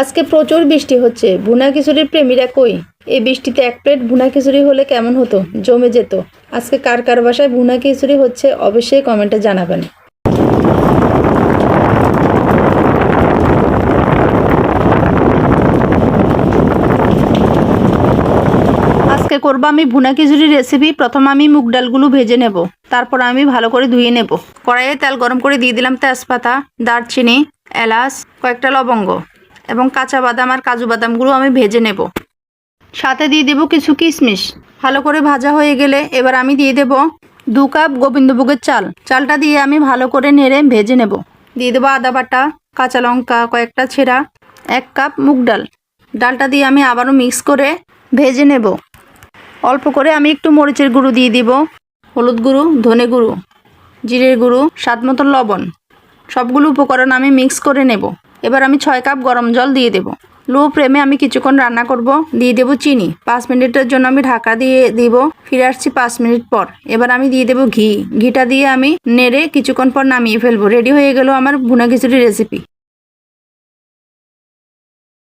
আজকে প্রচুর বৃষ্টি হচ্ছে। ভুনা খিচুড়ির প্রেমীরা কই? এই বৃষ্টিতে এক প্লেট ভুনা খিচুড়ি হলে কেমন হতো, জমে যেত। আজকে কার কার বাসায় ভুনা খিচুড়ি হচ্ছে অবশ্যই কমেন্টে জানাবেন। আজকে করব আমি ভুনা খিচুড়ির রেসিপি। প্রথম আমি মুগ ডালগুলো ভেজে নেব, তারপর আমি ভালো করে ধুয়ে নেব। কড়াইয়ে তেল গরম করে দিয়ে দিলাম তেজপাতা, দারচিনি, এলাচ, কয়েকটা লবঙ্গ এবং কাঁচা বাদাম আর কাজু বাদামগুলো আমি ভেজে নেব। সাথে দিয়ে দেব কিছু কিশমিশ। ভালো করে ভাজা হয়ে গেলে এবার আমি দিয়ে দেব 2 কাপ গোবিন্দভোগের চাল। চালটা দিয়ে আমি ভালো করে নেড়ে ভেজে নেব। দিয়ে দেবো আদা বাটা, কাঁচা লঙ্কা কয়েকটা ছেঁড়া, 1 কাপ মুগ ডাল। ডালটা দিয়ে আমি আবারও মিক্স করে ভেজে নেব। অল্প করে আমি একটু মরিচের গুঁড়ো দিয়ে দিব, হলুদ গুঁড়ো, ধনে গুঁড়ো, জিরের গুঁড়ো, স্বাদ মতো লবণ। সবগুলো উপকরণ আমি মিক্স করে নেব। এবার আমি 6 কাপ গরম জল দিয়ে দেব। লো ফ্লেমে আমি কিছুক্ষণ রান্না করব। দিয়ে দেব চিনি। 5 মিনিটের জন্য আমি ঢাকা দিয়ে দিব। ফিরে আসছি 5 মিনিট পর। এবার আমি দিয়ে দেব ঘি। ঘিটা দিয়ে আমি নেড়ে কিছুক্ষণ পর নামিয়ে ফেলবো। রেডি হয়ে গেল আমার ভুনা খিচুড়ি রেসিপি।